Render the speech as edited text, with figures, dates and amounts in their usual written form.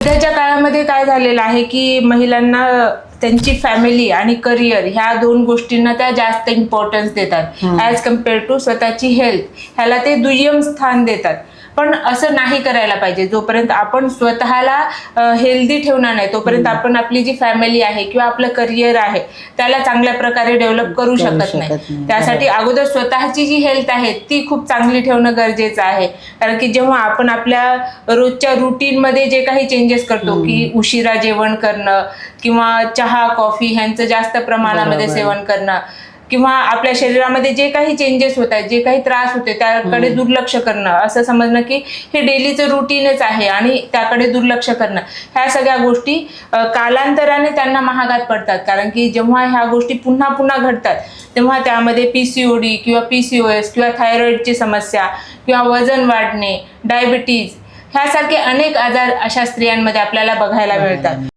सध्याच्या काळामध्ये काय झालेलं आहे की महिलांना त्यांची फॅमिली आणि करिअर ह्या दोन गोष्टींना त्या जास्त इम्पॉर्टन्स देतात ॲज कम्पेअर टू स्वतःची हेल्थ, ह्याला ते दुय्यम स्थान देतात. पण असं नाही करायला पाहिजे. जोपर्यंत आपण स्वतःला हेल्दी ठेवणार नाही तोपर्यंत आपण आपली जी फॅमिली आहे किंवा आपलं करिअर आहे त्याला चांगल्या प्रकारे डेव्हलप करू शकत नाही. त्यासाठी अगोदर स्वतःची जी हेल्थ आहे ती खूप चांगली ठेवणं गरजेचं आहे. कारण की जेव्हा आपण आपल्या रोजच्या रुटीनमध्ये जे काही चेंजेस करतो की उशिरा जेवण करणं किंवा चहा कॉफी ह्यांचं जास्त प्रमाणामध्ये सेवन करणं किंवा आपल्या शरीरामध्ये जे काही चेंजेस होत आहेत, जे काही त्रास होते त्याकडे दुर्लक्ष करणं, असं समजणं की हे डेलीचं रुटीनच आहे आणि त्याकडे दुर्लक्ष करणं, ह्या सगळ्या गोष्टी कालांतराने त्यांना महागात पडतात. कारण की जेव्हा ह्या गोष्टी पुन्हा पुन्हा घडतात तेव्हा त्यामध्ये PCOD किंवा PCOS किंवा थायरॉइडची समस्या किंवा वजन वाढणे, डायबिटीज ह्यासारखे अनेक आजार अशा स्त्रियांमध्ये आपल्याला बघायला मिळतात.